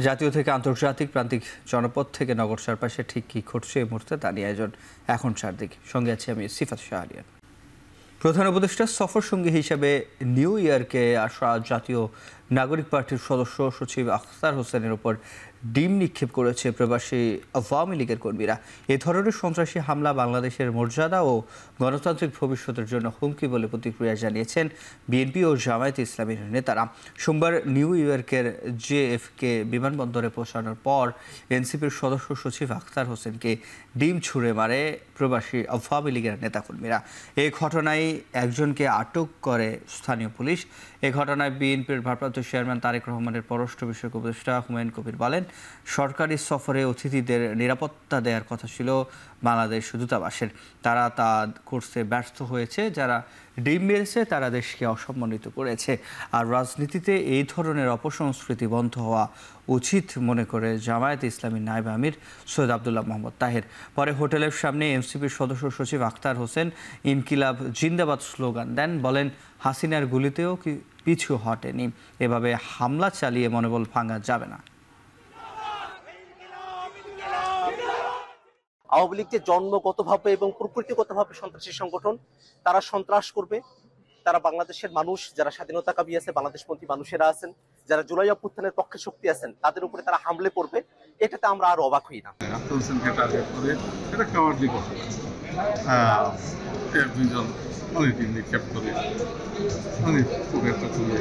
জাতীয় থেকে আন্তর্জাতিক প্রান্তিক জনপদ থেকে নগর চারপাশে ঠিক কী ঘটছে এই মুহূর্তে তা নিয়ে আয়োজন এখন চারদিকে। সঙ্গে আছি আমি সিফাত শাহরিয়ার। প্রধান উপদেষ্টা সফর সঙ্গী হিসেবে নিউ ইয়র্কে আসা জাতীয় নাগরিক পার্টির সদস্য সচিব আখতার হোসেনের ওপর ডিম নিক্ষেপ করেছে প্রবাসী আওয়ামী লীগের কর্মীরা। এ ধরনের সন্ত্রাসী হামলা বাংলাদেশের মর্যাদা ও গণতান্ত্রিক ভবিষ্যতের জন্য হুমকি বলে প্রতিক্রিয়া জানিয়েছেন বিএনপি ও জামায়াতে ইসলামীর নেতারা। সোমবার নিউ ইয়র্কের জেএফকে বিমানবন্দরে পৌঁছানোর পর এনসিপির সদস্য সচিব আখতার হোসেনকে ডিম ছুঁড়ে মারে প্রবাসী আওয়ামী লীগের নেতাকর্মীরা। এই ঘটনায় একজনকে আটক করে স্থানীয় পুলিশ। এ ঘটনায় বিএনপির ভারপ্রাপ্ত চেয়ারম্যান তারেক রহমানের পররাষ্ট্র বিষয়ক উপদেষ্টা হুমায়ুন কবির বলেন, সরকারি সফরে অতিথিদের নিরাপত্তা দেওয়ার কথা ছিল বাংলাদেশ দূতাবাসের, তারা তা করতে ব্যর্থ হয়েছে। যারা ডিম মেরেছে তারা দেশকে অসম্মানিত করেছে। আর রাজনীতিতে এই ধরনের অপসংস্কৃতি বন্ধ হওয়া উচিত মনে করে জামায়াতে ইসলামীর নায়েব আমির সৈয়দ আবদুল্লাহ মোহাম্মদ তাহের। পরে হোটেলের সামনে এনসিপির সদস্য সচিব আখতার হোসেন ইনকিলাব জিন্দাবাদ স্লোগান দেন। বলেন, হাসিনার গুলিতেও পিছু হটেনি, এভাবে হামলা চালিয়ে মনোবল ভাঙা যাবে না। আওয়ামী লীগ যে জন্মগতভাবে এবং প্রকৃতিগতভাবে সন্ত্রাসী সংগঠন, তারা সন্ত্রাস করবে। তারা বাংলাদেশের মানুষ, যারা স্বাধীনতাকামী আছে, বাংলাদেশপন্থী মানুষেরা আছেন, যারা জুলাই অভ্যুত্থানের পক্ষে শক্তি আছেন, তাদের উপরে তারা হামলে পড়বে। এটাতে আমরা আর অবাক হই না। আখতার হোসেনকে টার্গেট করে এটা কাওয়ার্ডলি কথা। দুইজন অনেক দিন নিক্ষেপ করে অনেক পকেটটা তুলে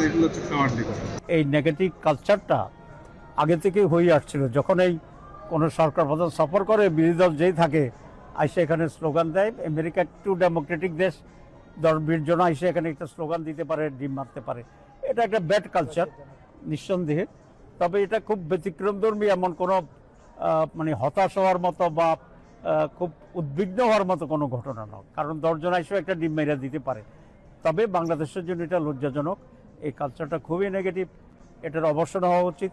এগুলো হচ্ছে কাওয়ার্ডলি কথা। এই নেগেটিভ কালচারটা আগে থেকে হয়ে আসছিল। যখন এই কোনো সরকার প্রধান সফর করে, বিরোধী দল যেই থাকে আইসে এখানে স্লোগান দেয়। আমেরিকা একটু ডেমোক্রেটিক দেশ, 10-20 জন আইসে এখানে একটা স্লোগান দিতে পারে, ডিম মারতে পারে। এটা একটা ব্যাড কালচার নিঃসন্দেহে। তবে এটা খুব ব্যতিক্রমধর্মী, এমন কোনো মানে হতাশ হওয়ার মতো বা খুব উদ্বিগ্ন হওয়ার মতো কোনো ঘটনা নয়। কারণ 10 জন আইসেও একটা ডিম মেরে দিতে পারে। তবে বাংলাদেশের জন্য এটা লজ্জাজনক। এই কালচারটা খুবই নেগেটিভ, এটার অবসান হওয়া উচিত।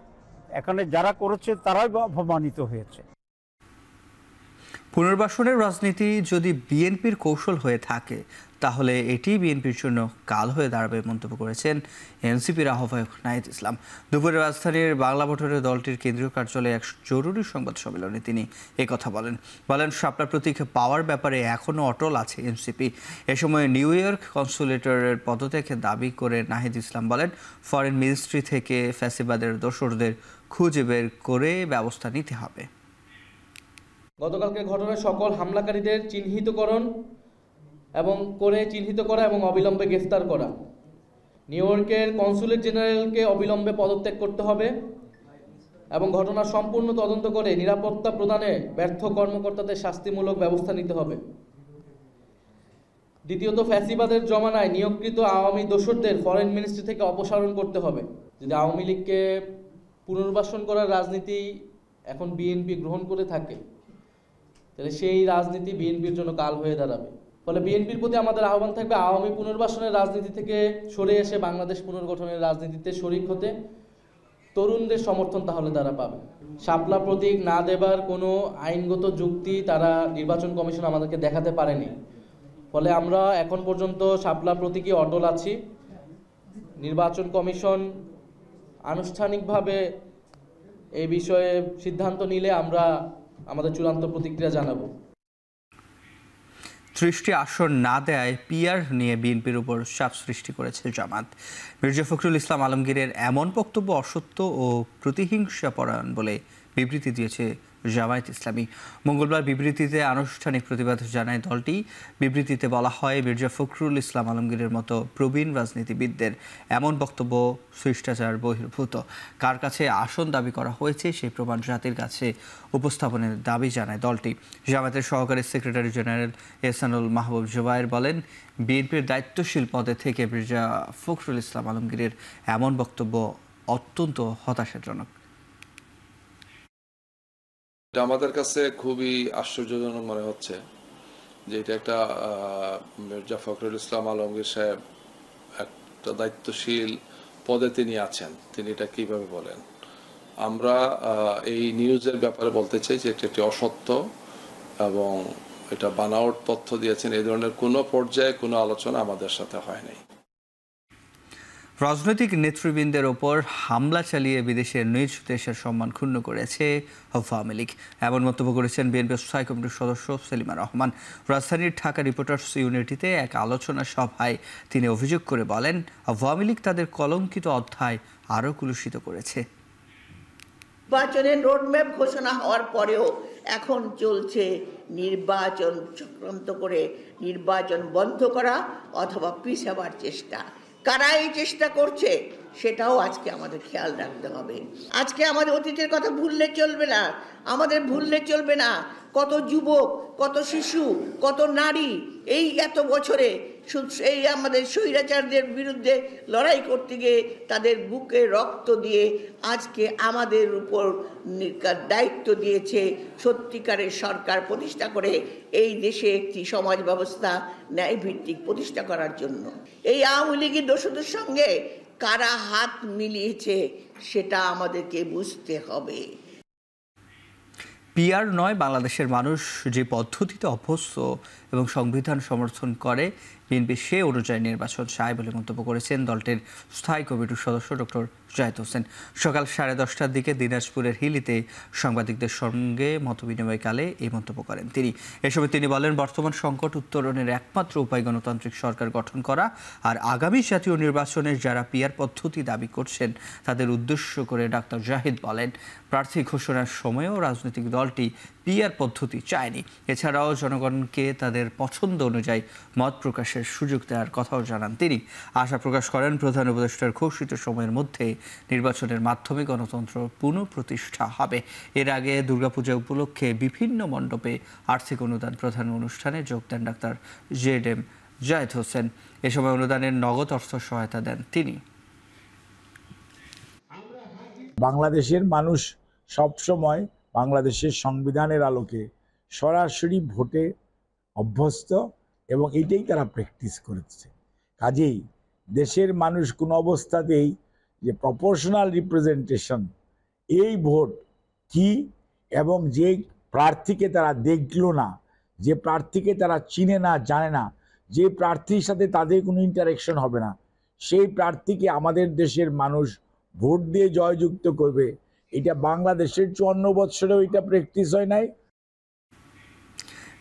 এখানে যারা করেছে তারাই অপমানিত হয়েছে। পুনর্বাসনের রাজনীতি যদি বিএনপির কৌশল হয়ে থাকে তাহলে এটি বিএনপির জন্য কাল হয়ে দাঁড়াবে মন্তব্য করেছেন এনসিপির আহ্বায়ক নাহিদ ইসলাম। দুপুরে রাজধানীর বাংলা মোটরে দলটির কেন্দ্রীয় কার্যালয়ে এক জরুরি সংবাদ সম্মেলনে তিনি একথা বলেন শাপলা প্রতীক পাওয়ার ব্যাপারে এখনও অটল আছে এনসিপি। এ সময় নিউ ইয়র্ক কনসুলেটরের পদত্যাগের দাবি করে নাহিদ ইসলাম বলেন, ফরেন মিনিস্ট্রি থেকে ফ্যাসিবাদের দোসরদের খুঁজে বের করে ব্যবস্থা নিতে হবে। গতকালকে ঘটনায় সকল হামলাকারীদের চিহ্নিত করা এবং অবিলম্বে গ্রেফতার করা। নিউ ইয়র্কের কনসুলেট জেনারেলকে অবিলম্বে পদত্যাগ করতে হবে এবং ঘটনার সম্পূর্ণ তদন্ত করে নিরাপত্তা প্রদানে ব্যর্থ কর্মকর্তাদের শাস্তিমূলক ব্যবস্থা নিতে হবে। দ্বিতীয়ত, ফ্যাসিবাদের জমানায় নিয়োগকৃত আওয়ামী দোসরদের ফরেন মিনিস্ট্রি থেকে অপসারণ করতে হবে। যদি আওয়ামী লীগকে পুনর্বাসন করার রাজনীতি এখন বিএনপি গ্রহণ করে থাকে, তাহলে সেই রাজনীতি বিএনপির জন্য কাল হয়ে দাঁড়াবে। ফলে বিএনপির প্রতি আমাদের আহ্বান থাকবে, আওয়ামী পুনর্বাসনের রাজনীতি থেকে সরে এসে বাংলাদেশ পুনর্গঠনের রাজনীতিতে শরিক হতে। তরুণদের সমর্থন তাহলে তারা পাবে। শাপলা প্রতীক না দেবার কোনো আইনগত যুক্তি তারা নির্বাচন কমিশন আমাদেরকে দেখাতে পারেনি। ফলে আমরা এখন পর্যন্ত শাপলা প্রতীকই অটল আছি। নির্বাচন কমিশন আনুষ্ঠানিকভাবে এই বিষয়ে সিদ্ধান্ত নিলে আমরা আমাদের চূড়ান্ত প্রতিক্রিয়া জানাবো। 30টি আসন না দেয় পিআর নিয়ে বিএনপির উপর চাপ সৃষ্টি করেছে জামাত। মির্জা ফখরুল ইসলাম আলমগীরের এমন বক্তব্য অসত্য ও প্রতিহিংসাপরায়ণ বলে বিবৃতি দিয়েছে জামায়াত ইসলামী। মঙ্গলবার বিবৃতিতে আনুষ্ঠানিক প্রতিবাদ জানায় দলটি। বিবৃতিতে বলা হয়, মির্জা ফখরুল ইসলাম আলমগীরের মতো প্রবীণ রাজনীতিবিদদের এমন বক্তব্য শিষ্টাচার বহির্ভূত। কার কাছে আসন দাবি করা হয়েছে সেই প্রমাণ জাতির কাছে উপস্থাপনের দাবি জানায় দলটি। জামায়াতের সহকারী সেক্রেটারি জেনারেল এহসানুল মাহবুব জুবায়ের বলেন, বিএনপির দায়িত্বশীল পদে থেকে মির্জা ফখরুল ইসলাম আলমগীরের এমন বক্তব্য অত্যন্ত হতাশাজনক। এটা আমাদের কাছে খুবই আশ্চর্যজনক মনে হচ্ছে যে এটা একটা মির্জা ফখরুল ইসলাম আলমগীর সাহেব একটা দায়িত্বশীল পদে তিনি আছেন, তিনি এটা কিভাবে বলেন। আমরা এই নিউজের ব্যাপারে বলতে চাই যে এটা একটি অসত্য এবং এটা বানাওয়াট তথ্য দিয়েছেন। এই ধরনের কোনো পর্যায়ে কোনো আলোচনা আমাদের সাথে হয় নাই। রাজনৈতিক নেতৃবৃন্দের ওপর হামলা চালিয়ে বিদেশের নিজ দেশের সম্মান ক্ষুণ্ণ করেছে আওয়ামী লীগ, এমন মন্তব্য করেছেন বিএনপির স্থায়ী কমিটির সদস্য সেলিমা রহমান। রাজধানীর ঢাকা রিপোর্টার্স ইউনিটিতে এক আলোচনা সভায় তিনি অভিযোগ করে বলেন, আওয়ামী লীগ তাদের কলঙ্কিত অধ্যায় আরও কলুষিত করেছে। নির্বাচনের রোডম্যাপ ঘোষণা হওয়ার পরেও এখন চলছে নির্বাচন চক্রান্ত করে নির্বাচন বন্ধ করা অথবা পিছাবার চেষ্টা। কারা এই চেষ্টা করছে সেটাও আজকে আমাদের খেয়াল রাখতে হবে। আজকে আমাদের অতীতের কথা ভুললে চলবে না, আমাদের ভুললে চলবে না কত যুবক, কত শিশু, কত নারী এই এত বছরে এই আমাদের স্বৈরাচারদের বিরুদ্ধে লড়াই করতে গিয়ে তাদের বুকে রক্ত দিয়ে আজকে আমাদের উপর দায়িত্ব দিয়েছে সত্যিকারের সরকার প্রতিষ্ঠা করে এই দেশে একটি সমাজ ব্যবস্থা ন্যায়ভিত্তিক প্রতিষ্ঠা করার জন্য। এই আওয়ামী লীগের দোষদের সঙ্গে কারা হাত মিলিয়েছে সেটা আমাদেরকে বুঝতে হবে। পিআর নয়, বাংলাদেশের মানুষ যে পদ্ধতিতে অভ্যস্ত এবং সংবিধান সমর্থন করে বিএনপি সে অনুযায়ী নির্বাচন চায় বলে মন্তব্য করেছেন দলটির স্থায়ী কমিটির সদস্য ডক্টর জায়েদ হোসেন। সকাল 10:30টার দিকে দিনাজপুরের হিলিতে সাংবাদিকদের সঙ্গে মতবিনিময়কালে এই মন্তব্য করেন তিনি। এ সময় তিনি বলেন, বর্তমান সংকট উত্তরণের একমাত্র উপায় গণতান্ত্রিক সরকার গঠন করা, আর আগামী জাতীয় নির্বাচনের যারা পিআর পদ্ধতি দাবি করছেন তাদের উদ্দেশ্য করে ডাক্তার জাহিদ বলেন, প্রার্থী ঘোষণার সময়ও রাজনৈতিক দলটি পিআর পদ্ধতি চায়নি। এছাড়াও জনগণকে তাদের পছন্দ অনুযায়ী মত প্রকাশের সুযোগ দেওয়ার কথাও জানান তিনি। আশা প্রকাশ করেন, প্রধান উপদেষ্টার ঘোষিত সময়ের মধ্যে নির্বাচনের মাধ্যমে গণতন্ত্র পুনঃপ্রতিষ্ঠা হবে। এর আগে দুর্গাপূজা উপলক্ষে বিভিন্ন মণ্ডপে আর্থিক অনুদান প্রদান অনুষ্ঠানে যোগ দেন ডাক্তার জেড.এম. জায়েদ হোসেন। এ সময় অনুদানের নগদ অর্থ সহায়তা দেন তিনি। বাংলাদেশের মানুষ সবসময় বাংলাদেশের সংবিধানের আলোকে সরাসরি ভোটে অভ্যস্ত এবং এটাই তারা প্র্যাকটিস করেছে। কাজেই দেশের মানুষ কোনো অবস্থাতেই যে প্রপোর্শনাল রিপ্রেজেন্টেশন এই ভোট কি এবং যে প্রার্থীকে তারা দেখলো না, যে প্রার্থীকে তারা চিনে না, জানে না, যে প্রার্থীর সাথে তাদের কোনো ইন্টারেকশন হবে না, সেই প্রার্থীকে আমাদের দেশের মানুষ ভোট দিয়ে জয়যুক্ত করবে, এটা বাংলাদেশের 54 বছরেও এটা প্র্যাকটিস হয় নাই।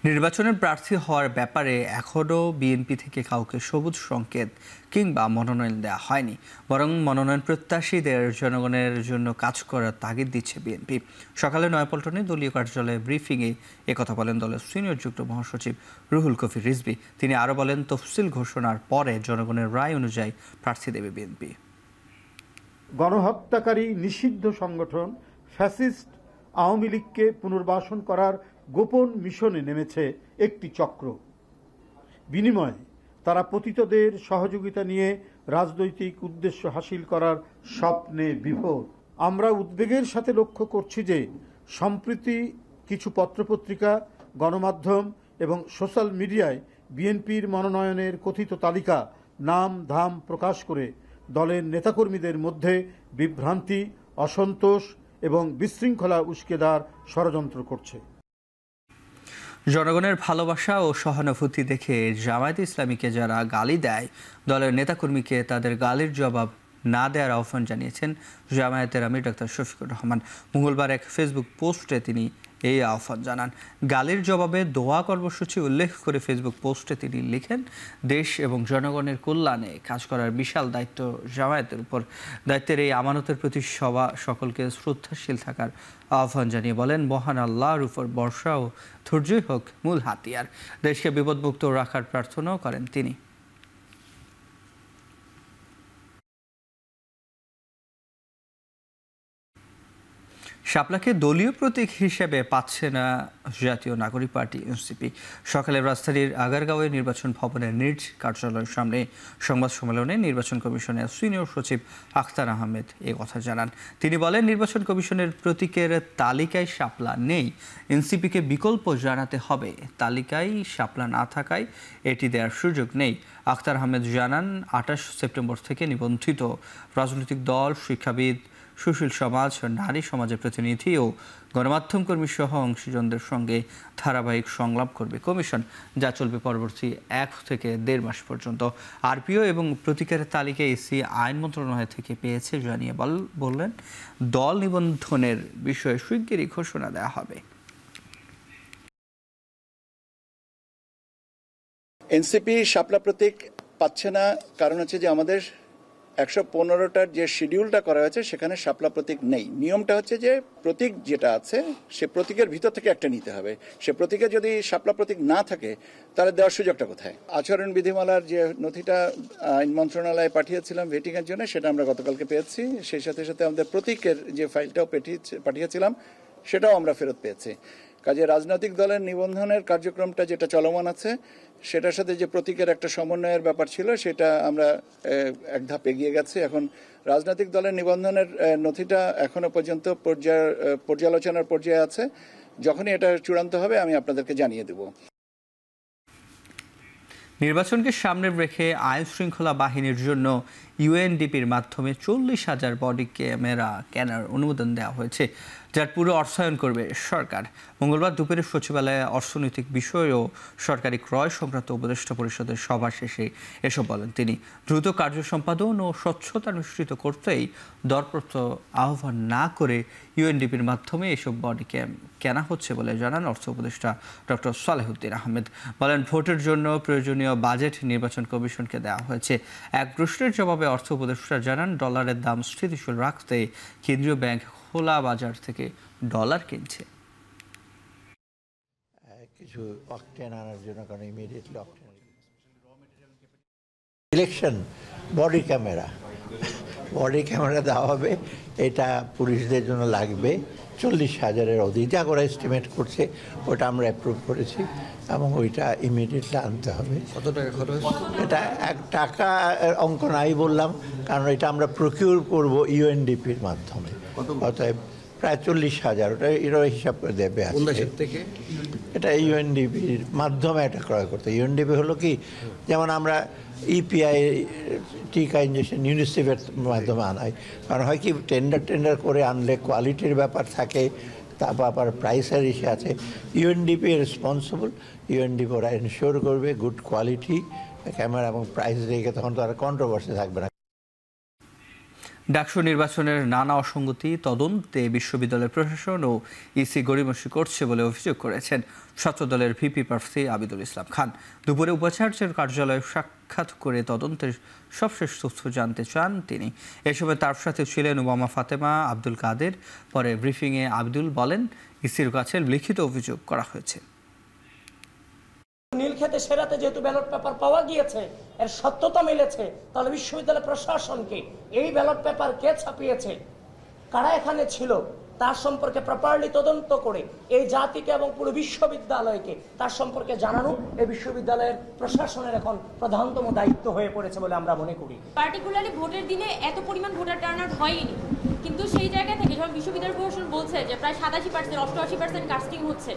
নির্বাচনের প্রার্থী হওয়ার ব্যাপারে এখনও বিএনপি থেকে কাউকে সবুজ সংকেত কিংবা মনোনয়ন দেওয়া হয়নি, বরং মনোনয়ন প্রত্যাশীদের জনগণের জন্য কাজ করার তাগিদ দিচ্ছে বিএনপি। সকালে নয়াপল্টনে দলীয় কার্যালয়ে ব্রিফিংয়ে একথা বলেন দলের সিনিয়র যুগ্ম মহাসচিব রুহুল কবি রিজভী। তিনি আরও বলেন, তফসিল ঘোষণার পরে জনগণের রায় অনুযায়ী প্রার্থী দেবে বিএনপি। গণহত্যাকারী নিষিদ্ধ সংগঠন ফ্যাসিস্ট আওয়ামী লীগকে পুনর্বাসন করার গোপন মিশনে নেমেছে একটি চক্র। বিনিময়ে তারা পতিতদের সহযোগিতা নিয়ে রাজনৈতিক উদ্দেশ্য হাসিল করার স্বপ্নে বিভোর। আমরা উদ্বেগের সাথে লক্ষ্য করছি যে সম্প্রতি কিছু পত্রপত্রিকা, গণমাধ্যম এবং সোশ্যাল মিডিয়ায় বিএনপির মনোনয়নের কথিত তালিকা নাম ধাম প্রকাশ করে দলের নেতাকর্মীদের মধ্যে বিভ্রান্তি, অসন্তোষ এবং বিশৃঙ্খলা উস্কে দেওয়ার ষড়যন্ত্র করছে। জনগণের ভালোবাসা ও সহানুভূতি দেখে জামায়াতে ইসলামীকে যারা গালি দেয়, দলের নেতাকর্মীকে তাদের গালির জবাব না দেওয়ার আহ্বান জানিয়েছেন জামায়াতের আমির ডাক্তার শফিকুর রহমান। মঙ্গলবার এক ফেসবুক পোস্টে তিনি এই আহ্বান জানান। গালির জবাবে দোয়া কর্মসূচি উল্লেখ করে ফেসবুক পোস্টে তিনি লিখেন, দেশ এবং জনগণের কল্যাণে কাজ করার বিশাল দায়িত্ব জামায়াতের উপর। দায়িত্বের এই আমানতের প্রতি সকলকে শ্রদ্ধাশীল থাকার আহ্বান জানিয়ে বলেন, মহান আল্লাহর উপর বর্ষা ও ধৈর্যই হোক মূল হাতিয়ার। দেশকে বিপদমুক্ত রাখার প্রার্থনাও করেন তিনি। শাপলাকে দলীয় প্রতীক হিসেবে পাচ্ছে না জাতীয় নাগরিক পার্টি এনসিপি। সকালে রাজধানীর আগারগাঁওয়ে নির্বাচন ভবনের নিজ কার্যালয়ের সামনে সংবাদ সম্মেলনে নির্বাচন কমিশনের সিনিয়র সচিব আখতার আহমেদ এ কথা জানান। তিনি বলেন, নির্বাচন কমিশনের প্রতীকের তালিকায় শাপলা নেই, এনসিপিকে বিকল্প জানাতে হবে। তালিকায় শাপলা না থাকায় এটি দেওয়ার সুযোগ নেই। আখতার আহমেদ জানান, 28 সেপ্টেম্বর থেকে নিবন্ধিত রাজনৈতিক দল, শিক্ষাবিদ, সুশীল সমাজ, নারী সমাজের প্রতিনিধি ও গণমাধ্যম কর্মী সহ অংশীজনদের সঙ্গে ধারাবাহিক সংলাপ করবে কমিশন, যা চলবে পরবর্তী 1 থেকে 1.5 মাস পর্যন্ত। আরপিও এবং প্রতীকের তালিকা ইসি আইন মন্ত্রণালয় থেকে পেয়েছে জানিয়ে বললেন, দল নিবন্ধনের বিষয়ে শিগগিরই ঘোষণা দেওয়া হবে। এনসিপি শাপলা প্রতীক পাচ্ছে না, কারণ হচ্ছে যে আমাদের 115টার যে শিডিউলটা করা হয়েছে সেখানে শাপলা প্রতীক নেই। নিয়মটা হচ্ছে যে প্রতীক যেটা আছে সে প্রতীকের ভিতর থেকে একটা নিতে হবে। সে প্রতীকে যদি শাপলা প্রতীক না থাকে তাহলে দেওয়ার সুযোগটা কোথায়? আচরণ বিধিমালার যে নথিটা আইন মন্ত্রণালয়ে পাঠিয়েছিলাম ভেটিংয়ের জন্য, সেটা আমরা গতকালকে পেয়েছি। সেই সাথে সাথে আমাদের প্রতীকের যে ফাইলটাও পাঠিয়েছিলাম সেটাও আমরা ফেরত পেয়েছি। কাজে রাজনৈতিক দলের নিবন্ধনের কার্যক্রমটা যেটা চলমান আছে সেটার সাথে যে প্রতীকের একটা সমন্বয়ের ব্যাপার ছিল সেটা আমরা এক ধাপ এগিয়ে গেছি। এখন রাজনৈতিক দলের নিবন্ধনের নথিটা এখনো পর্যন্ত পর্যালোচনার পর্যায়ে আছে। যখনই এটা চূড়ান্ত হবে আমি আপনাদেরকে জানিয়ে দেব। নির্বাচনকে সামনে রেখে আইন শৃঙ্খলা বাহিনীর জন্য ইউএনডিপির মাধ্যমে 40,000 বডি ক্যামেরা কেনার অনুমোদন দেওয়া হয়েছে, যার পুরো অর্থায়ন করবে সরকার। মঙ্গলবার দুপুরে সচিবালয়ে অর্থনৈতিক বিষয় ও সরকারি ক্রয় সংক্রান্ত উপদেষ্টা পরিষদের সভা শেষে এসব বলেন তিনি। দ্রুত কার্য সম্পাদন ও স্বচ্ছতা নিশ্চিত করতেই দরপত্র আহ্বান না করে ইউএনডিপির মাধ্যমে এসব বডি ক্যাম কেনা হচ্ছে বলে জানান অর্থ উপদেষ্টা ডক্টর সালেহুদ্দিন আহমেদ। বলেন, ভোটের জন্য প্রয়োজনীয় বাজেট নির্বাচন কমিশনকে দেওয়া হয়েছে। এক প্রশ্নের জবাবে অর্থ উপদেষ্টা জানান, ডলারের দাম স্থিতিশীল রাখতে কেন্দ্রীয় ব্যাংক খোলা বাজার থেকে ডলার কিনছে। কিছু অকটেন আনার জন্য, কারণ immediately octane election body camera দেওয়া হবে। এটা পুলিশদের জন্য লাগবে 40,000-এর অধিক, যা করে এস্টিমেট করছে ওটা আমরা অ্যাপ্রুভ করেছি এবং ওইটা ইমিডিয়েটলি আনতে হবে। কত টাকা খরচ? এটা 1 টাকা অঙ্ক নাই বললাম, কারণ এটা আমরা প্রকিউর করব ইউএনডিপির মাধ্যমে। অতএব প্রায় 40,000, ওটা এরা হিসাব করে দেবে। থেকে এটা ইউএনডিপির মাধ্যমে এটা ক্রয় করতে। ইউএনডিপি হলো কি, যেমন আমরা ইপিআই টিকা ইঞ্জেকশন ইউনিসেফের মাধ্যমে আনাই, কারণ হয় কি টেন্ডার করে আনলে কোয়ালিটির ব্যাপার থাকে, তারপর আবার প্রাইসের ইস্যু আছে। ইউএনডিপি রেসপন্সিবল, ইউএনডিপি ওরা এনশিওর করবে গুড কোয়ালিটি ক্যামেরা এবং প্রাইস রেখে, তখন তো আর কন্ট্রোভার্সি থাকবে না। ডাকসু নির্বাচনের নানা অসঙ্গতি তদন্তে বিশ্ববিদ্যালয় প্রশাসন ও ইসি গড়িমসি করছে বলে অভিযোগ করেছেন ছাত্র দলের ভিপি প্রার্থী আবিদুল ইসলাম খান। দুপুরে উপাচার্যের কার্যালয়ে সাক্ষাৎ করে তদন্তের সবশেষ তথ্য জানতে চান তিনি। এ সময় তার সাথে ছিলেন উমামা ফাতেমা, আব্দুল কাদের। পরে ব্রিফিংয়ে আবিদুল বলেন, ইসির কাছে লিখিত অভিযোগ করা হয়েছে। নীলক্ষেতে সেরাতে যেহেতু ব্যালট পেপার পাওয়া গিয়েছে, এর সত্যতা মিলেছে, তাহলে বিশ্ববিদ্যালয় প্রশাসনকে এই ব্যালট পেপার কে ছাপিয়েছে, কারা এখানে ছিল, তার সম্পর্কে প্রপারলি তদন্ত করে এই জাতিকে এবং পুরো বিশ্ববিদ্যালয়কে তার সম্পর্কে জানানো এই বিশ্ববিদ্যালয়ের প্রশাসনের এখন প্রধানতম দায়িত্ব হয়ে পড়েছে বলে আমরা মনে করি। পার্টিকুলারলি ভোটের দিনে এত পরিমাণ ভোটার টার্নআউট হয়নি, কিন্তু সেই জায়গা থেকে যখন বিশ্ববিদ্যালয় প্রশাসন বলছে যে প্রায় 87%, 88% কাস্টিং হচ্ছে।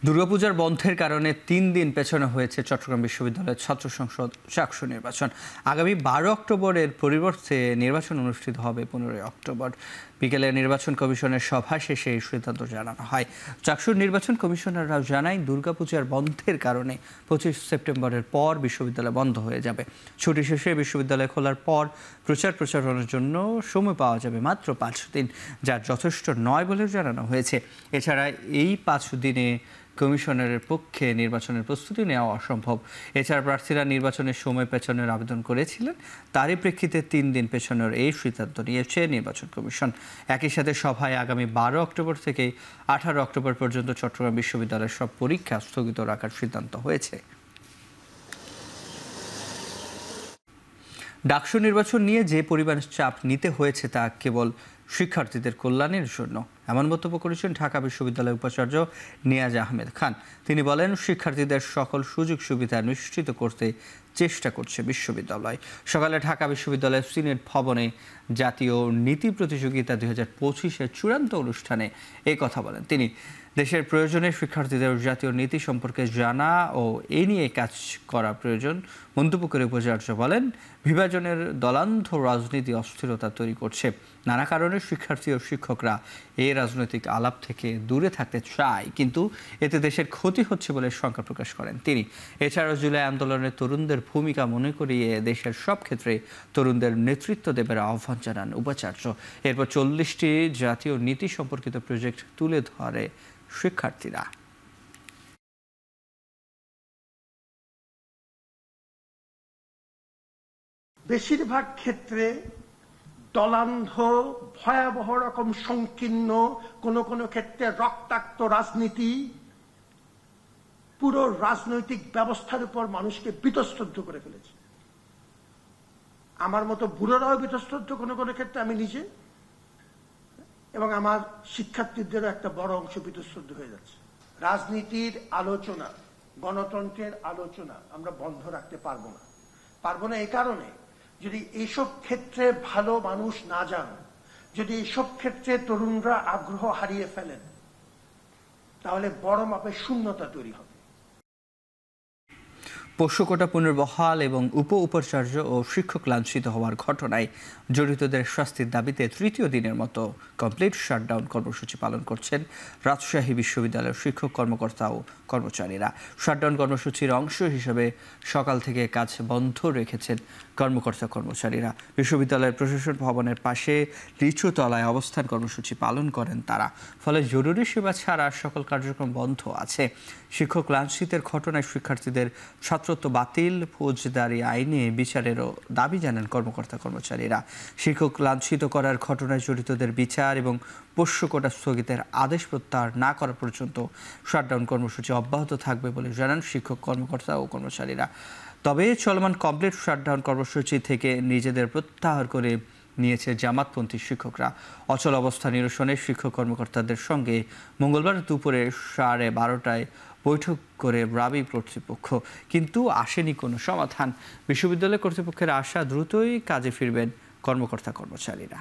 দুর্গাপূজার বন্ধের কারণে 3 দিন পেছনে হয়েছে চট্টগ্রাম বিশ্ববিদ্যালয়ের ছাত্র সংসদ ডাকসু নির্বাচন। আগামী 12 অক্টোবরের পরিবর্তে নির্বাচন অনুষ্ঠিত হবে 15 অক্টোবর। বিকেলে নির্বাচন কমিশনের সভা শেষে এই সিদ্ধান্ত জানানো হয়। ডাকসুর নির্বাচন কমিশনাররাও জানায়, দুর্গাপূজার বন্ধের কারণে 25 সেপ্টেম্বরের পর বিশ্ববিদ্যালয় বন্ধ হয়ে যাবে। ছুটি শেষে বিশ্ববিদ্যালয় খোলার পর প্রচারণার জন্য সময় পাওয়া যাবে মাত্র 5 দিন, যা যথেষ্ট নয় বলে জানানো হয়েছে। এছাড়া এই 5 দিনে কমিশনারের পক্ষে নির্বাচনের প্রস্তুতি নেওয়া অসম্ভব। এছাড়া প্রার্থীরা নির্বাচনের সময় পেছনের আবেদন করেছিলেন, তারই প্রেক্ষিতে 3 দিন পেছনের এই সিদ্ধান্ত নিয়েছে নির্বাচন কমিশন। একই সাথে সভায় আগামী 12 অক্টোবর থেকে 18 অক্টোবর পর্যন্ত চট্টগ্রাম বিশ্ববিদ্যালয়ের সব পরীক্ষা স্থগিত রাখার সিদ্ধান্ত হয়েছে। ডাকসু নির্বাচন নিয়ে যে পরিমাণ চাপ নিতে হয়েছে তা কেবল শিক্ষার্থীদের কল্যাণের জন্য, এমন মন্তব্য করেছেন ঢাকা বিশ্ববিদ্যালয়ের উপাচার্য নিয়াজ আহমেদ খান। তিনি বলেন, শিক্ষার্থীদের সকল সুযোগ সুবিধা নিশ্চিত করতে চেষ্টা করছে বিশ্ববিদ্যালয়। সকালে ঢাকা বিশ্ববিদ্যালয়ের সিনেট ভবনে জাতীয় নীতি প্রতিযোগিতা 2025-এর চূড়ান্ত অনুষ্ঠানে এই কথা বলেন তিনি। দেশের প্রয়োজনে শিক্ষার্থীদের জাতীয় নীতি সম্পর্কে জানা ও এ নিয়ে কাজ করা প্রয়োজন মন্তব্য করে উপাচার্য বলেন, বিভাজনের দলান্ধ রাজনীতি অস্থিরতা তৈরি করছে। নানা কারণে শিক্ষার্থী ও শিক্ষকরা এই রাজনৈতিক আলাপ থেকে দূরে থাকতে চায়, কিন্তু এতে দেশের ক্ষতি হচ্ছে বলে শঙ্কা প্রকাশ করেন তিনি। এছাড়াও জুলাই আন্দোলনে তরুণদের ভূমিকা মনে করিয়ে দেশের সব ক্ষেত্রে তরুণদের নেতৃত্ব দেবার আহ্বান জানান উপাচার্য। এরপর 40টি জাতীয় নীতি সম্পর্কিত প্রজেক্ট তুলে ধরে শিক্ষার্থীরা। বেশিরভাগ ক্ষেত্রে দলান্ধ, ভয়াবহ রকম সংকীর্ণ, কোন ক্ষেত্রে রক্তাক্ত রাজনীতি পুরো রাজনৈতিক ব্যবস্থার উপর মানুষকে বীতশ্রদ্ধ করে ফেলেছে। আমার মতো বুড়োরাও বীতশ্রদ্ধ কোন ক্ষেত্রে, আমি নিজে এবং আমার শিক্ষার্থীদেরও একটা বড় অংশ বীতশ্রদ্ধ হয়ে যাচ্ছে। রাজনীতির আলোচনা, গণতন্ত্রের আলোচনা আমরা বন্ধ রাখতে পারবো না এই কারণে, যদি এইসব ক্ষেত্রে ভালো মানুষ না যান, যদি এইসব ক্ষেত্রে তরুণরা আগ্রহ হারিয়ে ফেলেন, তাহলে বড় মাপের শূন্যতা তৈরি হবে। পোষ্য কোটা পুনর্বহাল এবং উপাচার্য ও শিক্ষক লাঞ্ছিত হওয়ার ঘটনায় জড়িতদের শাস্তির দাবিতে তৃতীয় দিনের মতো কমপ্লিট শাটডাউন কর্মসূচি পালন করছেন রাজশাহী বিশ্ববিদ্যালয়ের শিক্ষক কর্মকর্তা ও কর্মচারীরা। শাটডাউন কর্মসূচির অংশ হিসেবে সকাল থেকে কাজ বন্ধ রেখেছেন কর্মকর্তা কর্মচারীরা। বিশ্ববিদ্যালয়ের প্রশাসন ভবনের পাশে লিচুতলায় অবস্থান কর্মসূচি পালন করেন তারা। ফলে জরুরি সেবা ছাড়া সকল কার্যক্রম বন্ধ আছে। শিক্ষক লাঞ্ছিতের ঘটনায় শিক্ষার্থীদের ছাত্রত্ব বাতিল, ফৌজদারি আইনে বিচারেরও দাবি জানান কর্মকর্তা কর্মচারীরা। শিক্ষক লাঞ্ছিত করার ঘটনায় জড়িতদের বিচার এবং পোষ্য কোটা স্থগিতের আদেশ প্রত্যাহার না করা পর্যন্ত শাটডাউন কর্মসূচি অব্যাহত থাকবে বলে জানান শিক্ষক কর্মকর্তা ও কর্মচারীরা। তবে চলমান কমপ্লিট শাটডাউন কর্মসূচি থেকে নিজেদের প্রত্যাহার করে নিয়েছে জামাতপন্থী শিক্ষকরা। অচল অবস্থা নিরসনে শিক্ষক কর্মকর্তাদের সঙ্গে মঙ্গলবার দুপুরে 12:30টায় বৈঠক করে রাবি কর্তৃপক্ষ, কিন্তু আসেনি কোনো সমাধান। বিশ্ববিদ্যালয় কর্তৃপক্ষের আশা দ্রুতই কাজে ফিরবেন কর্মকর্তা কর্মচারীরা।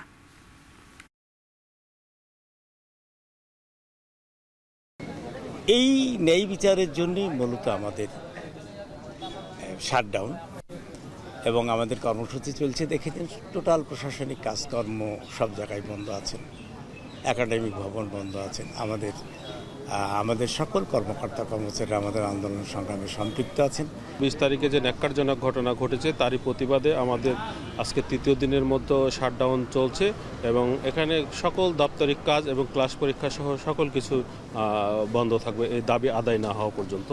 এই ন্যায় বিচারের জন্যই মূলত আমাদের শাটডাউন এবং আমাদের কর্মসূচি চলছে। দেখেছেন টোটাল প্রশাসনিক কাজকর্ম সব জায়গায় বন্ধ আছেন, একাডেমিক ভবন বন্ধ আছেন। আমাদের সকল কর্মকর্তা কর্মচারীরা আমাদের আন্দোলন সংগ্রামে সম্পৃক্ত আছেন। 20 তারিখে যে ন্যাক্কারজনক ঘটনা ঘটেছে তারই প্রতিবাদে আমাদের আজকে তৃতীয় দিনের মতো শাটডাউন চলছে এবং এখানে সকল দাপ্তরিক কাজ এবং ক্লাস পরীক্ষা সহ সকল কিছু বন্ধ থাকবে এই দাবি আদায় না হওয়া পর্যন্ত।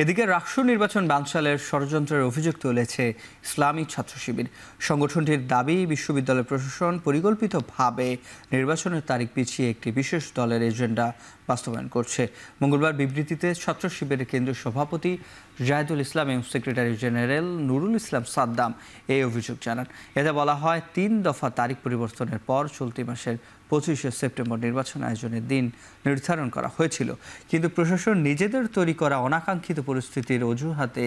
এদিকে রাষ্ট্র নির্বাচন বানচালের ষড়যন্ত্রের অভিযোগ তুলেছে ইসলামী ছাত্র শিবির। সংগঠনটির দাবি, বিশ্ববিদ্যালয় প্রশাসন পরিকল্পিতভাবে নির্বাচনের তারিখ পিছিয়ে একটি বিশেষ দলের এজেন্ডা বাস্তবায়ন করছে। মঙ্গলবার বিবৃতিতে ছাত্র শিবিরের কেন্দ্রীয় সভাপতি জাহিদুল ইসলাম এবং সেক্রেটারি জেনারেল নুরুল ইসলাম সাদ্দাম এই অভিযোগ জানান। এতে বলা হয়, 3 দফা তারিখ পরিবর্তনের পর চলতি মাসের 25শে সেপ্টেম্বর নির্বাচন আয়োজনের দিন নির্ধারণ করা হয়েছিল, কিন্তু প্রশাসন নিজেদের তৈরি করা অনাকাঙ্ক্ষিত পরিস্থিতির অজুহাতে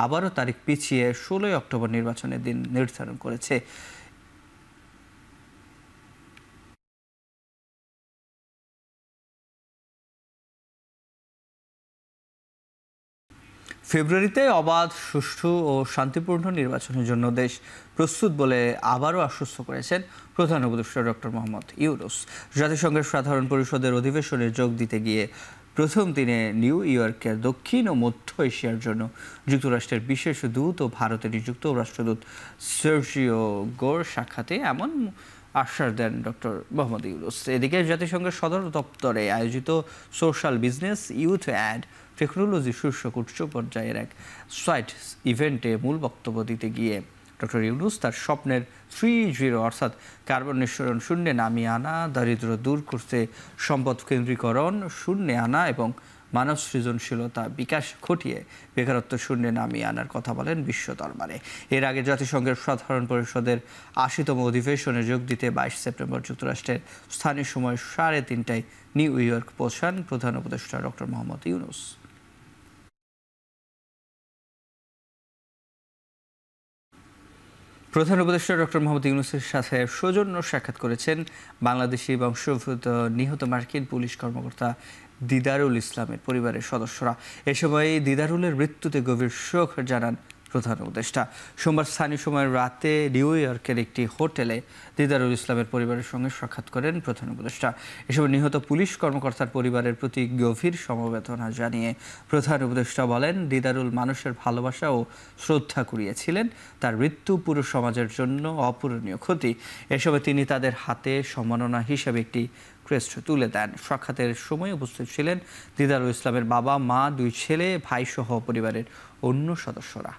আবারও তারিখ পিছিয়ে 16 অক্টোবর নির্বাচনের দিন নির্ধারণ করেছে। ফেব্রুয়ারিতে অবাধ, সুষ্ঠু ও শান্তিপূর্ণ নির্বাচনের জন্য দেশ প্রস্তুত বলে আবারও আশ্বস্ত করেছেন প্রধান উপদেষ্টা ডক্টর মোহাম্মদ ইউনূস। জাতিসংঘের সাধারণ পরিষদের অধিবেশনে যোগ দিতে গিয়ে প্রথম দিনে নিউ ইয়র্কের দক্ষিণ ও মধ্য এশিয়ার জন্য যুক্তরাষ্ট্রের বিশেষ দূত ও ভারতে নিযুক্ত রাষ্ট্রদূত সার্জিও গোর সাক্ষাতে এমন আশ্বাস দেন ডক্টর মোহাম্মদ ইউনূস। এদিকে জাতিসংঘের সদর দপ্তরে আয়োজিত social business, youth and technology শীর্ষক উচ্চ পর্যায়ের এক সাইট ইভেন্টে মূল বক্তব্য দিতে গিয়ে ডক্টর ইউনূস তার স্বপ্নের 3.0 অর্থাৎ কার্বন নিঃসরণ শূন্যে নামিয়ে আনা, দারিদ্র্য দূর করতে সম্পদ কেন্দ্রীকরণ শূন্যে আনা এবং মানব সৃজনশীলতা বিকাশ ঘটিয়ে বেকারত্ব শূন্যে নামিয়ে আনার কথা বলেন বিশ্ব দরবারে। এর আগে জাতিসংঘের সাধারণ পরিষদের 80তম অধিবেশনে যোগ দিতে 22 সেপ্টেম্বর যুক্তরাষ্ট্রের স্থানীয় সময় 3:30টায় নিউ ইয়র্ক পৌঁছান প্রধান উপদেষ্টা ডক্টর মোহাম্মদ ইউনূস। প্রধান উপদেষ্টা ডক্টর মোহাম্মদ ইউনূসের সাথে সৌজন্য সাক্ষাৎ করেছেন বাংলাদেশি বংশোদ্ভূত নিহত মার্কিন পুলিশ কর্মকর্তা দিদারুল ইসলামের পরিবারের সদস্যরা। এ সময় দিদারুলের মৃত্যুতে গভীর শোক জানান প্রধান উপদেষ্টা। সোমবার স্থানীয় সময়ের রাতে নিউ ইয়র্কের একটি হোটেলে দিদারুল ইসলামের পরিবারের সঙ্গে সাক্ষাৎ করেন প্রধান উপদেষ্টা। এসব নিহত পুলিশ কর্মকর্তার পরিবারের প্রতি গভীর সমবেদনা জানিয়ে প্রধান উপদেষ্টা বলেন, দিদারুল মানুষের ভালোবাসা ও শ্রদ্ধা কুড়িয়েছিলেন। তার মৃত্যু পুরো সমাজের জন্য অপূরণীয় ক্ষতি। এ সময় তিনি তাদের হাতে সম্মাননা হিসেবে একটি ক্রেস্ট তুলে দেন। সাক্ষাতের সময় উপস্থিত ছিলেন দিদারুল ইসলামের বাবা, মা, 2 ছেলে, ভাই সহ পরিবারের অন্য সদস্যরা।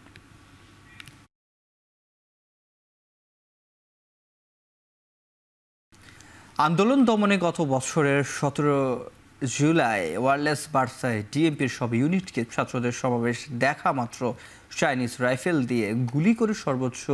আন্দোলন দমনে গত বছরের 17 জুলাই ওয়্যারলেস বার্সায় ডিএমপির সব ইউনিটকে ছাত্রদের সমাবেশ দেখা মাত্র চাইনিজ রাইফেল দিয়ে গুলি করে সর্বোচ্চ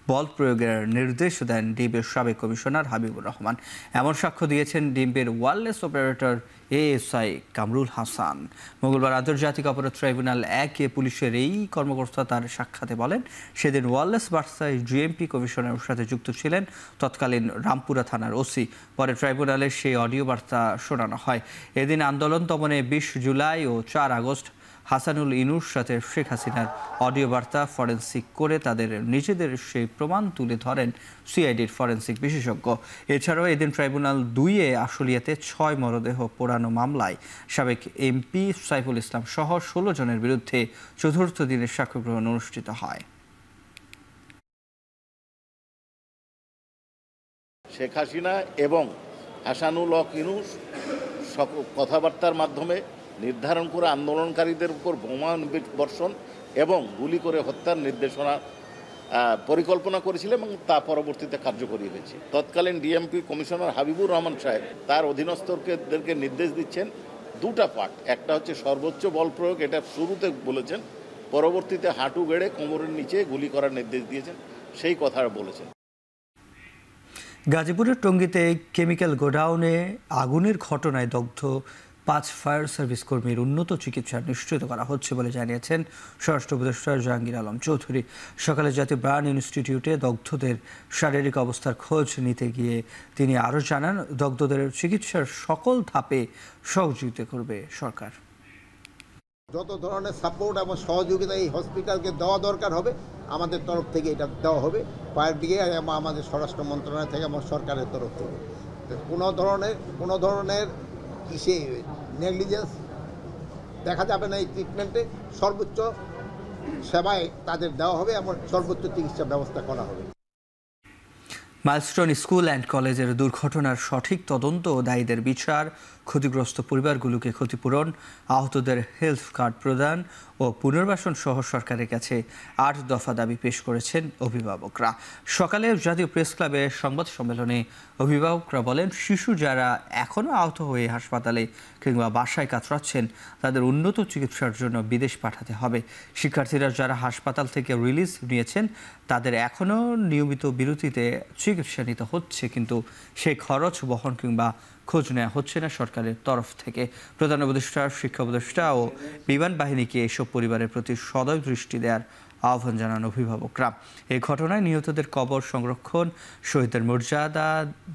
বল প্রয়োগের নির্দেশ দেন ডিএমপির সাবেক কমিশনার হাবিবুর রহমান। এমন সাক্ষ্য দিয়েছেন ডিএমপির wireless operator ASI Kamrul Hasan. মঙ্গলবার আন্তর্জাতিক অপরাধ ট্রাইব্যুনাল 1-এ পুলিশের এই কর্মকর্তা তার সাক্ষাতে বলেন, সেদিন ওয়্যারলেস বার্সায় ডিএমপি কমিশনারের সাথে যুক্ত ছিলেন তৎকালীন রামপুরা থানার ওসি। পরে ট্রাইব্যুনালে সেই অডিও বার্তা শোনানো হয়। এদিন আন্দোলন দমনে 20 জুলাই ও 4 আগস্ট হাসানুল ইনুর সাথে শেখ হাসিনার অডিও বার্তা ফরেন্সিক করে তাদের নিজেদের সেই প্রমাণ তুলে ধরেন সিআইডির ফরেন্সিক বিশেষজ্ঞ। এছাড়াও এদিন ট্রাইব্যুনাল 2-এ আশুলিয়াতে 6 মরদেহ পোড়ানো মামলায় সাবেক এমপি সাইফুল ইসলাম সহ 16 জনের বিরুদ্ধে চতুর্থ দিনের সাক্ষ্য গ্রহণ অনুষ্ঠিত হয়। শেখ হাসিনা এবং হাসানুল হক ইনুস কথাবার্তার মাধ্যমে নির্ধারণ করে আন্দোলনকারীদের উপর বোমা বর্ষণ এবং গুলি করে হত্যার নির্দেশনা পরিকল্পনা করেছিলেন এবং তা পরবর্তীতে কার্যকরী হয়েছে। তৎকালীন ডিএমপি কমিশনার হাবিবুর রহমান সাহেব তার অধীনস্থদেরকে নির্দেশ দিচ্ছেন 2টা পার্ট। একটা হচ্ছে সর্বোচ্চ বল প্রয়োগ, এটা শুরুতে বলেছেন, পরবর্তীতে হাঁটু গেড়ে কোমরের নিচে গুলি করার নির্দেশ দিয়েছেন, সেই কথা বলেছেন। গাজীপুরের টঙ্গীতে কেমিক্যাল গোডাউনে আগুনের ঘটনায় দগ্ধ 5 ফায়ার সার্ভিস কর্মীর উন্নত চিকিৎসা নিশ্চিত করা হচ্ছে বলে জানিয়েছেন স্বরাষ্ট্র উপদেষ্টা জাহাঙ্গীর আলম চৌধুরী। সকালে জাতীয় প্রাণ ইনস্টিটিউটে দগ্ধদের শারীরিক অবস্থার খোঁজ নিতে গিয়ে তিনি আরও জানান, দগ্ধদের চিকিৎসার সকল ধাপে সহযোগিতা করবে সরকার। যত ধরনের সাপোর্ট এবং সহযোগিতা এই হসপিটালকে দেওয়া দরকার হবে, আমাদের তরফ থেকে এটা দেওয়া হবে, ফায়ার ব্রিগেড এবং আমাদের স্বরাষ্ট্র মন্ত্রণালয় থেকে এবং সরকারের তরফ থেকে। কোনো ধরনের কিসে নেগলিজেন্স দেখা যাবে না। এই ট্রিটমেন্টে সর্বোচ্চ সেবায় তাদের দেওয়া হবে এবং সর্বোচ্চ চিকিৎসা ব্যবস্থা করা হবে। মাইলস্টোন স্কুল অ্যান্ড কলেজের দুর্ঘটনার সঠিক তদন্ত ও দায়ীদের বিচার, ক্ষতিগ্রস্ত পরিবারগুলোকে ক্ষতিপূরণ, আহতদের হেলথ কার্ড প্রদান ও পুনর্বাসন সহ সরকারের কাছে 8 দফা দাবি পেশ করেছেন অভিভাবকরা। সকালে জাতীয় প্রেস ক্লাবে সংবাদ সম্মেলনে অভিভাবকরা বলেন, শিশু যারা এখনও আহত হয়ে হাসপাতালে কিংবা বাসায় কাতরাচ্ছেন তাদের উন্নত চিকিৎসার জন্য বিদেশ পাঠাতে হবে। শিক্ষার্থীরা যারা হাসপাতাল থেকে রিলিজ নিয়েছেন তাদের এখনও নিয়মিত বিরতিতে চিকিৎসা নিতে হচ্ছে, কিন্তু সেই খরচ বহন কিংবা খোঁজ নেওয়া হচ্ছে না সরকারের তরফ থেকে। প্রধান উপদেষ্টা, শিক্ষা উপদেষ্টা ও বিমান বাহিনীকে এসব পরিবারের প্রতি সদয় দৃষ্টি দেওয়ার আহ্বান জানান অভিভাবকরা। এই ঘটনায় নিহতদের কবর সংরক্ষণ, শহীদদের মর্যাদা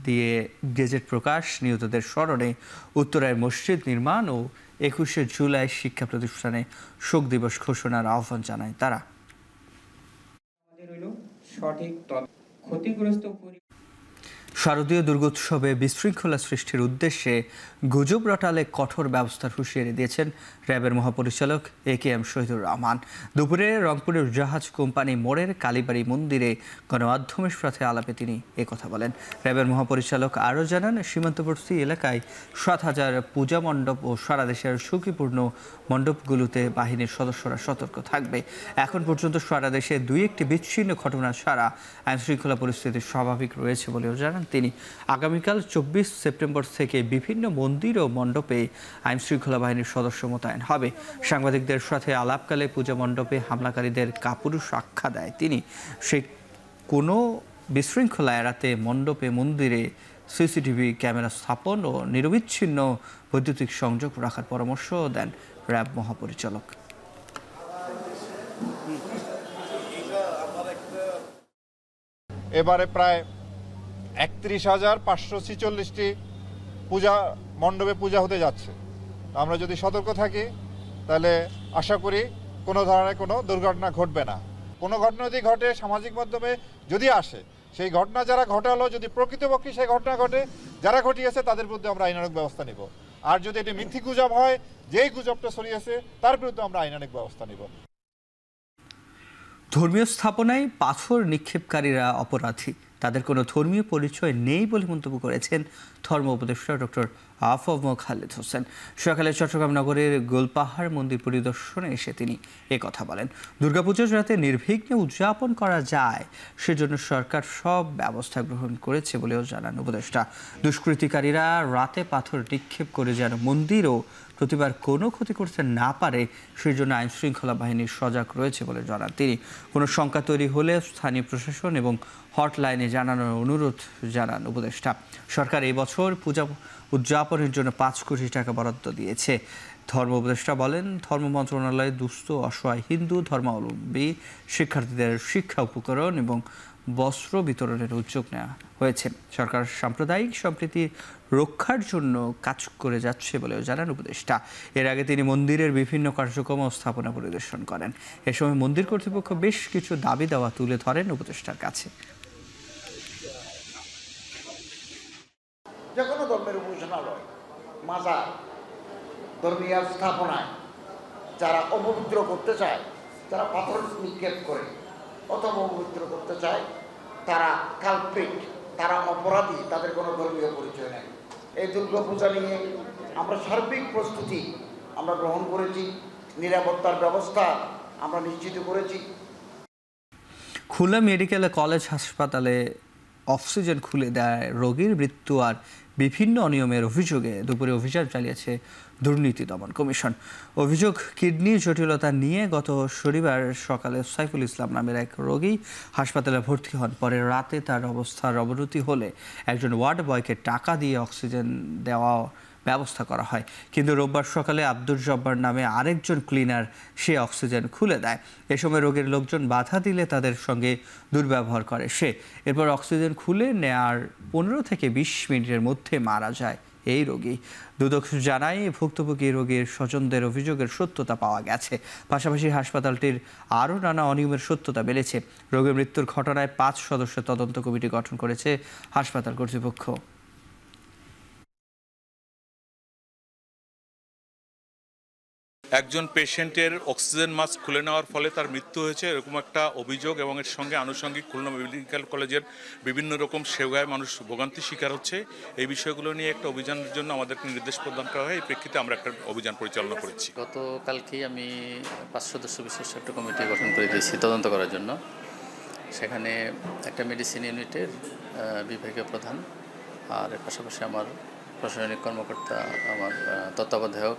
দিয়ে গেজেট প্রকাশ, নিহতদের স্মরণে উত্তরায় মসজিদ নির্মাণ ও 21শে জুলাই শিক্ষা প্রতিষ্ঠানে শোক দিবস ঘোষণার আহ্বান জানায় তারা। শারদীয় দুর্গোৎসবে বিশৃঙ্খলা সৃষ্টির উদ্দেশ্যে গুজব রটালে কঠোর ব্যবস্থার হুঁশিয়ারি দিয়েছেন র্যাবের মহাপরিচালক AKM শহীদুর রহমান। দুপুরে রংপুরের জাহাজ কোম্পানি মোড়ের কালীবাড়ি মন্দিরে গণমাধ্যমের সাথে আলাপে তিনি একথা বলেন। র্যাবের মহাপরিচালক আরও জানান, সীমান্তবর্তী এলাকায় 7,000 পূজা মণ্ডপ ও সারা দেশের ঝুঁকিপূর্ণ মণ্ডপগুলোতে বাহিনীর সদস্যরা সতর্ক থাকবে। এখন পর্যন্ত সারা দেশে 2-1টি বিচ্ছিন্ন ঘটনা ছাড়া আইনশৃঙ্খলা পরিস্থিতি স্বাভাবিক রয়েছে বলেও জানান তিনি। আগামীকাল 24 সেপ্টেম্বর থেকে বিভিন্ন মন্দির ও মণ্ডপে আইনশৃঙ্খলা বাহিনীর সদস্য মোতায়েন হবে। সাংবাদিকদের সাথে আলাপকালে পূজা মণ্ডপে হামলাকারীদের কাপুরুষ আখ্যা দেয় তিনি। সে কোনো বিশৃঙ্খলা এড়াতে মণ্ডপে মন্দিরে সিসিটিভি ক্যামেরা স্থাপন ও নিরবিচ্ছিন্ন বৈদ্যুতিক সংযোগ রাখার পরামর্শ দেন র্যাব মহাপরিচালক। এবারে প্রায় 31,546টি পূজা মণ্ডপে পূজা হতে যাচ্ছে। আমরা যদি সতর্ক থাকি তাহলে আশা করি কোনো ধরনের কোনো দুর্ঘটনা ঘটবে না। কোনো ঘটনা যদি ঘটে সামাজিক মাধ্যমে যদি আসে, সেই ঘটনা যারা ঘটালো যদি প্রকৃতপক্ষে সেই ঘটনা ঘটে, যারা ঘটিয়েছে তাদের বিরুদ্ধে আমরা আইনানুগ ব্যবস্থা নিব। আর যদি এটি মিথ্যি গুজব হয়, যেই গুজবটা ছড়িয়েছে তার বিরুদ্ধে আমরা আইনানুগ ব্যবস্থা নিব। ধর্মীয় স্থাপনায় পাথর নিক্ষেপকারীরা অপরাধী, তাদের কোনো ধর্মীয় পরিচয় নেই বলে মন্তব্য করেছেন ধর্ম উপদেষ্টা ডক্টর আফম খালেদ হোসেন। সকালে চট্টগ্রাম নগরের গোলপাহাড় মন্দির পরিদর্শনে এসে তিনি কথা বলেন। দুর্গাপূজা যাতে নির্বিঘ্নে উদযাপন করা যায় সেজন্য সরকার সব ব্যবস্থা গ্রহণ করেছে বলেও জানান উপদেষ্টা। দুষ্কৃতিকারীরা রাতে পাথর নিক্ষেপ করে যেন মন্দিরও প্রতিবার কোনো ক্ষতি করতে না পারে সেজন্য আইনশৃঙ্খলা বাহিনী সজাগ রয়েছে বলে জানান তিনি। কোনো শঙ্কা তৈরি হলে স্থানীয় প্রশাসন এবং হটলাইনে জানানোর অনুরোধ জানান উপদেষ্টা। সরকার এই বছর পূজা উদযাপনের জন্য 5 কোটি টাকা বরাদ্দ দিয়েছে। ধর্ম উপদেষ্টা বলেন, ধর্ম মন্ত্রণালয়ে দুস্থ অসহায় হিন্দু ধর্মাবলম্বী শিক্ষার্থীদের শিক্ষা উপকরণ এবং বস্ত্র বিতরণের উদ্যোগ নেওয়া হয়েছে। সরকার সাম্প্রদায়িক সম্প্রীতি রক্ষার জন্য কাজ করে যাচ্ছে বলেও জানান উপদেষ্টা। এর আগে তিনি মন্দিরের বিভিন্ন কার্যক্রম ও স্থাপনা পরিদর্শন করেন। এ সময় মন্দির কর্তৃপক্ষ বেশ কিছু দাবি দেওয়া তুলে ধরেন উপদেষ্টার কাছে। যে কোনো ধর্মের উপাসনালয়, মাজার, ধর্মীয় স্থাপনায় যারা অপবিত্র করতে চায়, যারা পাথর নিক্ষেপ করে অথবা অপবিত্র করতে চায়, তারা কালপ্রিট, তারা অপরাধী, তাদের কোনো ধর্মীয় পরিচয় নেই। এই দুর্গাপূজা নিয়ে আমরা সার্বিক প্রস্তুতি আমরা গ্রহণ করেছি, নিরাপত্তার ব্যবস্থা আমরা নিশ্চিত করেছি। খুলনা মেডিকেল কলেজ হাসপাতালে অক্সিজেন খুলে দেয় রোগীর মৃত্যু আর বিভিন্ন অনিয়মের অভিযোগে দুপুরে অভিযান চালিয়েছে দুর্নীতি দমন কমিশন। অভিযোগ, কিডনি জটিলতা নিয়ে গত শনিবার সকালে সাইফুল ইসলাম নামের এক রোগী হাসপাতালে ভর্তি হন। পরে রাতে তার অবস্থার অবনতি হলে একজন ওয়ার্ড বয়কে টাকা দিয়ে অক্সিজেন দেওয়া ব্যবস্থা করা হয়। কিন্তু রোববার সকালে আব্দুল জব্বার নামে আরেকজন ক্লিনার সে অক্সিজেন খুলে দেয়। এ সময় রোগীর লোকজন বাধা দিলে তাদের সঙ্গে দুর্ব্যবহার করে সে। এরপর অক্সিজেন খুলে নেয়ার 15 থেকে 20 মিনিটের মধ্যে মারা যায় এই রোগী। দুদক জানায় ভুক্তভোগী রোগীর স্বজনদের অভিযোগের সত্যতা পাওয়া গেছে। পাশাপাশি হাসপাতালটির আরও নানা অনিয়মের সত্যতা মিলেছে। রোগীর মৃত্যুর ঘটনায় 5 সদস্যের তদন্ত কমিটি গঠন করেছে হাসপাতাল কর্তৃপক্ষ। একজন পেশেন্টের অক্সিজেন মাস্ক খুলে নেওয়ার ফলে তার মৃত্যু হয়েছে, এরকম একটা অভিযোগ এবং এর সঙ্গে আনুষঙ্গিক খুলনা মেডিকেল কলেজের বিভিন্ন রকম সেবায় মানুষ ভোগান্তির শিকার হচ্ছে। এই বিষয়গুলো নিয়ে একটা অভিযানের জন্য আমাদেরকে নির্দেশ প্রদান করা হয়। এই প্রেক্ষিতে আমরা একটা অভিযান পরিচালনা করেছি। গতকালকেই আমি 5 সদস্য বিশিষ্ট একটা কমিটি গঠন করে দিয়েছি তদন্ত করার জন্য। সেখানে একটা মেডিসিন ইউনিটের বিভাগীয় প্রধান আর এর পাশাপাশি আমার প্রশাসনিক কর্মকর্তা, আমার তত্ত্বাবধায়ক,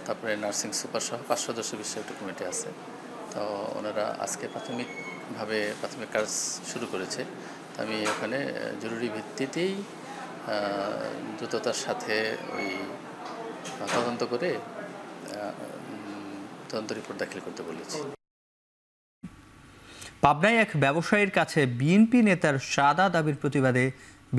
তারপরে নার্সিং সুপার সহ 5 সদস্য বিশিষ্ট একটা কমিটি আছে। তো ওনারা আজকে প্রাথমিক কাজ শুরু করেছে। তো আমি ওখানে জরুরি ভিত্তিতেই দ্রুততার সাথে ওই তদন্ত করে তদন্ত রিপোর্ট দাখিল করতে বলেছি। পাবনায় এক ব্যবসায়ীর কাছে বিএনপি নেতার সাদা দাবির প্রতিবাদে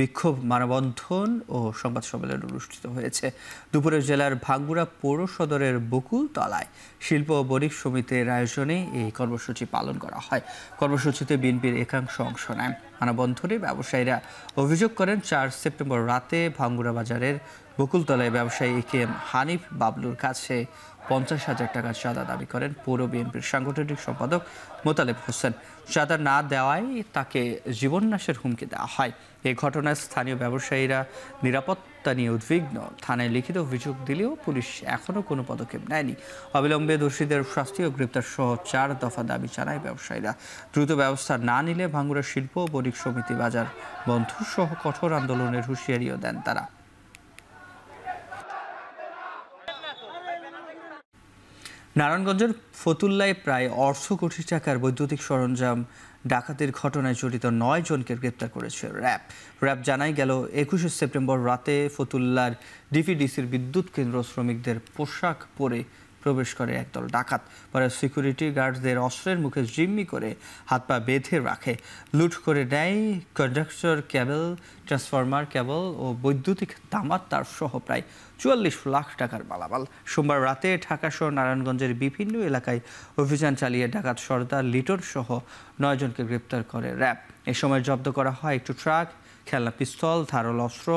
বিক্ষোভ, মানববন্ধন ও সংবাদ সম্মেলন অনুষ্ঠিত হয়েছে। দুপুরে জেলার ভাঙ্গুড়া পৌর সদরের বকুলতলায় শিল্প ও বণিক সমিতির আয়োজনে এই কর্মসূচি পালন করা হয়। কর্মসূচিতে বিএনপির একাংশ অংশ নেয়। মানববন্ধনে ব্যবসায়ীরা অভিযোগ করেন 4 সেপ্টেম্বর রাতে ভাঙ্গুড়া বাজারের বকুলতলায় ব্যবসায়ী একেএম হানিফ বাবলুর কাছে 50,000 টাকা চাঁদা দাবি করেন পৌর বিএনপির সাংগঠনিক সম্পাদক মোতালেব হোসেন। চাঁদা না দেওয়ায় তাকে জীবননাশের হুমকি দেওয়া হয়। এই ঘটনায় স্থানীয় ব্যবসায়ীরা নিরাপত্তা নিয়ে উদ্বিগ্ন। থানায় লিখিত অভিযোগ দিলেও পুলিশ এখনও কোনো পদক্ষেপ নেয়নি। অবিলম্বে দোষীদের শাস্তি ও গ্রেপ্তার সহ 4 দফা দাবি জানায় ব্যবসায়ীরা। দ্রুত ব্যবস্থা না নিলে ভাঙ্গুড়া শিল্প ও বণিক সমিতি বাজার বন্ধ সহ কঠোর আন্দোলনের হুঁশিয়ারিও দেন তারা। নারায়ণগঞ্জের ফতুল্লায় প্রায় 1.5 কোটি টাকার বৈদ্যুতিক সরঞ্জাম ডাকাতির ঘটনায় জড়িত 9 জনকে গ্রেপ্তার করেছে র্যাব জানায় গেল 21 সেপ্টেম্বর রাতে ফতুল্লার ডিপিডিসির বিদ্যুৎ কেন্দ্র শ্রমিকদের পোশাক পরে প্রবেশ করে একদল ডাকাত। পরে সিকিউরিটি গার্ডদের অস্ত্রের মুখে জিম্মি করে হাত পা বেঁধে রাখে, লুট করে নেয় কন্ডাক্টর কেবল, ট্রান্সফরমার কেবল ও বৈদ্যুতিক তামার তার সহ প্রায় ৪৪ লাখ টাকার মালামাল। সোমবার রাতে ঢাকা সহ নারায়ণগঞ্জের বিভিন্ন এলাকায় অভিযান চালিয়ে ডাকাত সর্দার লিটন সহ ৯ জনকে গ্রেপ্তার করে র্যাব। এ সময় জব্দ করা হয় একটি ট্রাক, খেলনা পিস্তল, ধারালো অস্ত্র,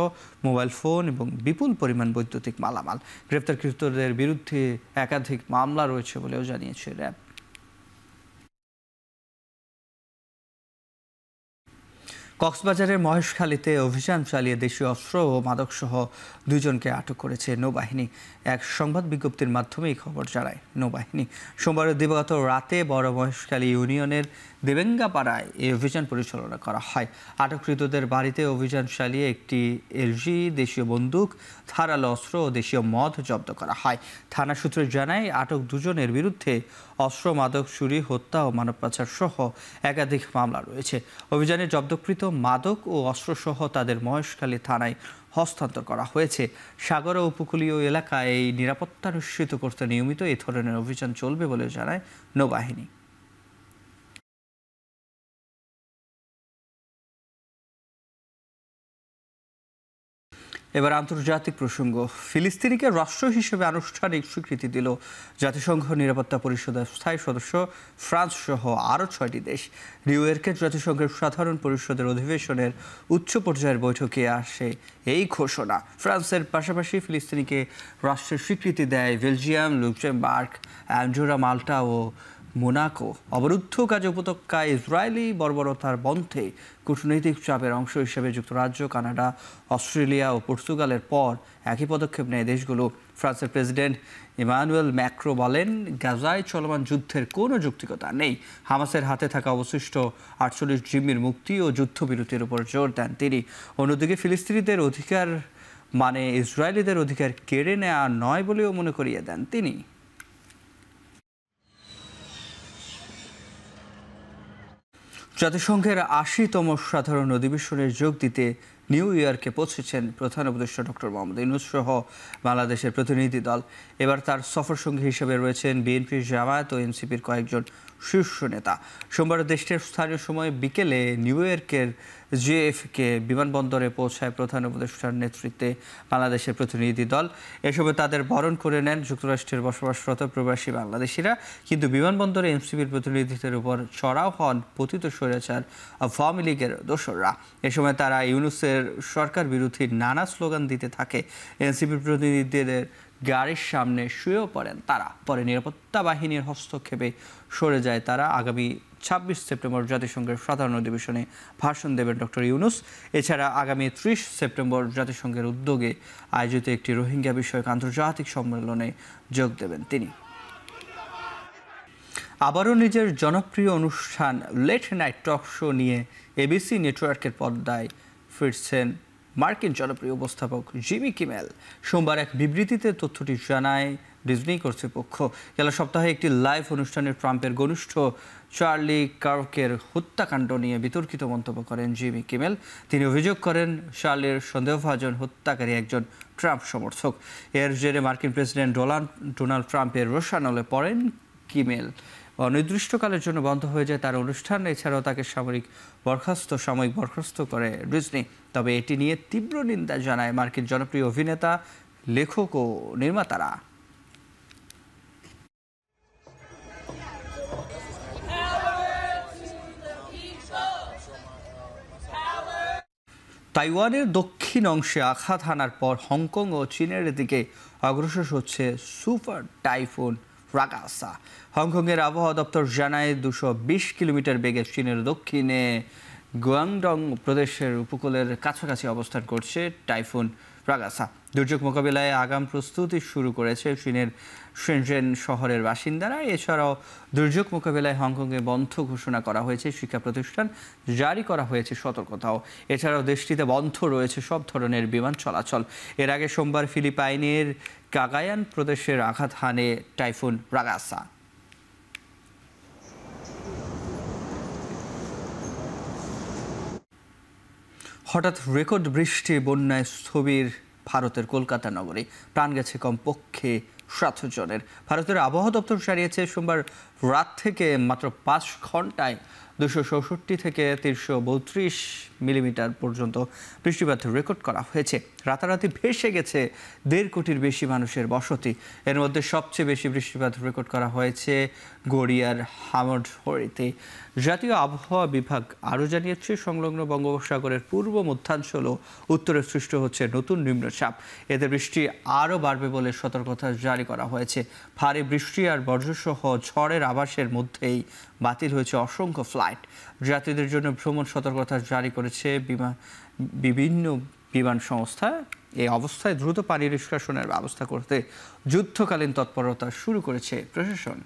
মোবাইল ফোন এবং বিপুল পরিমাণ বৈদ্যুতিক মালামাল। গ্রেপ্তারকৃতদের বিরুদ্ধে একাধিক মামলা রয়েছে বলেও জানিয়েছে র্যাব। কক্সবাজারের মহেশখালীতে অভিযান চালিয়ে দেশীয় অস্ত্র ও মাদকসহ ২ জনকে আটক করেছে নৌবাহিনী। এক সংবাদ বিজ্ঞপ্তির মাধ্যমে এই খবর জানায় নৌবাহিনী। সোমবার দিবাগত রাতে বড় মহেশখালী ইউনিয়নের দেবেঙ্গাপাড়ায় এই অভিযান পরিচালনা করা হয়। আটককৃতদের বাড়িতে অভিযান চালিয়ে একটি এলজি, দেশীয় বন্দুক, ধারালো অস্ত্র ও দেশীয় মদ জব্দ করা হয়। থানা সূত্রে জানায় আটক ২ জনের বিরুদ্ধে অস্ত্র, মাদক চুরি, হত্যা ও মানব পাচার সহ একাধিক মামলা রয়েছে। অভিযানে জব্দকৃত মাদক ও অস্ত্রসহ তাদের মহেশখালী থানায় হস্তান্তর করা হয়েছে। সাগর ও উপকূলীয় এলাকায় নিরাপত্তা নিশ্চিত করতে নিয়মিত এই ধরনের অভিযান চলবে বলে জানায় নৌবাহিনী। এবার আন্তর্জাতিক প্রসঙ্গ। ফিলিস্তিনিকে রাষ্ট্র হিসেবে আনুষ্ঠানিক স্বীকৃতি দিল জাতিসংঘ নিরাপত্তা পরিষদের স্থায়ী সদস্য ফ্রান্স সহ আরও 6টি দেশ। নিউ ইয়র্কের জাতিসংঘের সাধারণ পরিষদের অধিবেশনের উচ্চ পর্যায়ের বৈঠকে আসে এই ঘোষণা। ফ্রান্সের পাশাপাশি ফিলিস্তিনিকে রাষ্ট্রের স্বীকৃতি দেয় বেলজিয়াম, লুক্সেমবার্গ, অ্যান্ডোরা, মাল্টা ও মোনাকো। অবরুদ্ধ গাজা উপত্যকায় ইসরায়েলি বর্বরতার বন্ধে কূটনৈতিক চাপের অংশ হিসেবে যুক্তরাজ্য, কানাডা, অস্ট্রেলিয়া ও পর্তুগালের পর একই পদক্ষেপ নেয় দেশগুলো। ফ্রান্সের প্রেসিডেন্ট ইমানুয়েল ম্যাক্রো বলেন, গাজায় চলমান যুদ্ধের কোনো যৌক্তিকতা নেই। হামাসের হাতে থাকা অবশিষ্ট 48 জিম্মির মুক্তি ও যুদ্ধবিরতির উপর জোর দেন তিনি। অন্যদিকে ফিলিস্তিনিদের অধিকার মানে ইসরায়েলিদের অধিকার কেড়ে নেওয়া নয় বলেও মনে করিয়ে দেন তিনি। জাতিসংঘের ৮০তম সাধারণ অধিবেশনে যোগ দিতে নিউ ইয়র্কে পৌঁছেছেন প্রধান উপদেষ্টা ডক্টর মোহাম্মদ ইউনূস সহ বাংলাদেশের প্রতিনিধি দল। এবার তার সফর সঙ্গী হিসেবে রয়েছেন বিএনপি, জামায়াত ও এনসিপির কয়েকজন শীর্ষ নেতা। সোমবার দেশটির স্থানীয় সময় বিকেলে নিউ ইয়র্কের জেএফকে বিমানবন্দরে পৌঁছায় প্রধান উপদেষ্টার নেতৃত্বে বাংলাদেশের প্রতিনিধি দল। এ সময় তাদের বরণ করে নেন যুক্তরাষ্ট্রের বসবাসরত প্রবাসী বাংলাদেশিরা। কিন্তু বিমানবন্দরে এনসিপির প্রতিনিধিদের উপর চড়াও হন পতিত স্বৈরাচার আওয়ামী লীগের দোসররা। এ সময় তারা ইউনূসের সরকার বিরোধী নানা স্লোগান দিতে থাকে। এনসিপির প্রতিনিধিদের গাড়ির সামনে শুয়েও পড়েন তারা। পরে নিরাপত্তা বাহিনীর হস্তক্ষেপে সরে যায় তারা। আগামী ২৬ সেপ্টেম্বর জাতিসংঘের সাধারণ অধিবেশনে ভাষণ দেবেন ডক্টর ইউনূস। এছাড়া আগামী ৩০ সেপ্টেম্বর জাতিসংঘের উদ্যোগে আয়োজিত একটি রোহিঙ্গা বিষয়ক আন্তর্জাতিক সম্মেলনে যোগ দেবেন তিনি। আবারও নিজের জনপ্রিয় অনুষ্ঠান লেট নাইট টক শো নিয়ে এবিসি নেটওয়ার্কের পর্দায় ফিরছেন মার্কিন জনপ্রিয় উপস্থাপক জিমি কিমেল। সোমবার এক বিবৃতিতে তথ্যটি জানায় ডিজনি কর্তৃপক্ষ। গেল সপ্তাহে একটি লাইভ অনুষ্ঠানে ট্রাম্পের ঘনিষ্ঠ চার্লি কার্কের হত্যাকাণ্ড নিয়ে বিতর্কিত মন্তব্য করেন জিমি কিমেল। তিনি অভিযোগ করেন চার্লির সন্দেহভাজন হত্যাকারী একজন ট্রাম্প সমর্থক। এর জেরে মার্কিন প্রেসিডেন্ট ডোনাল্ড ট্রাম্পের রোষানলে পড়েন কিমেল। অনির্দিষ্টকালের জন্য বন্ধ হয়ে যায় তার অনুষ্ঠান। এছাড়াও তাকে সাময়িক বরখাস্ত করে ডিজনি। তবে এটি নিয়ে তীব্র নিন্দা জানায় মার্কিন জনপ্রিয় অভিনেতা, লেখক ও নির্মাতারা। তাইওয়ানের দক্ষিণ অংশে আঘাত হানার পর হংকং ও চীনের দিকে অগ্রসর হচ্ছে সুপার টাইফুন রাগাসা। হংকংয়ের আবহাওয়া দপ্তর জানায় ২২০ কিলোমিটার বেগে চীনের দক্ষিণে গুয়াংডং প্রদেশের উপকূলের কাছাকাছি অবস্থান করছে টাইফুন রাগাসা। দুর্যোগ মোকাবিলায় আগাম প্রস্তুতি শুরু করেছে চীনের শেনজেন শহরের বাসিন্দারা। এছাড়াও দুর্যোগ মোকাবিলায় হংকংয়ে বন্ধ ঘোষণা করা হয়েছে শিক্ষা প্রতিষ্ঠান, জারি করা হয়েছে সতর্কতাও। এছাড়াও দেশটিতে বন্ধ রয়েছে সব ধরনের বিমান চলাচল। এর আগে সোমবার ফিলিপাইনের কাগায়ান প্রদেশের আঘাত হানে টাইফুন রাগাসা। হঠাৎ রেকর্ড বৃষ্টি, বন্যায় স্থবির ভারতের কলকাতা নগরী। প্রাণ গেছে কমপক্ষে 7 জনের। ভারতের আবহাওয়া দপ্তর জানিয়েছে সোমবার রাত থেকে মাত্র 5 ঘন্টায় 264 থেকে 332 মিলিমিটার পর্যন্ত বৃষ্টিপাত রেকর্ড করা হয়েছে। রাতারাতি ভেসে গেছে 1.5 কোটির বেশি মানুষের বসতি। এর মধ্যে সবচেয়ে বেশি বৃষ্টিপাত রেকর্ড করা হয়েছে গড়িয়ার হামডহরিতে। জাতীয় আবহাওয়া বিভাগ আরও জানিয়েছে, সংলগ্ন বঙ্গোপসাগরের পূর্ব মধ্যাঞ্চল ও উত্তরে সৃষ্ট হচ্ছে নতুন নিম্নচাপ। এতে বৃষ্টি আরও বাড়বে বলে সতর্কতা জারি করা হয়েছে। ভারী বৃষ্টি আর বজ্রসহ ঝড়ের আভাসের মধ্যেই বাতিল হয়েছে অসংখ্য ফ্লাইট। যাত্রীদের জন্য ভ্রমণ সতর্কতা জারি করেছে বিভিন্ন বিমান সংস্থা। এই অবস্থায় দ্রুত পানি নিষ্কাশনের ব্যবস্থা করতে যুদ্ধকালীন তৎপরতা শুরু করেছে প্রশাসন।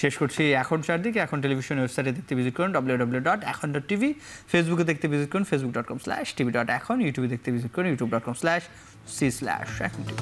শেষ করছি এখন চারদিকে। এখন টেলিভিশন ওয়েবসাইটে দেখতে ভিজিট করুন www.ekhon.tv, ফেসবুকে দেখতে ভিজিট করুন facebook.com/tv.ekhon, ইউটিউবে দেখতে ভিজিট করুন youtube.com/c/ekhon tv।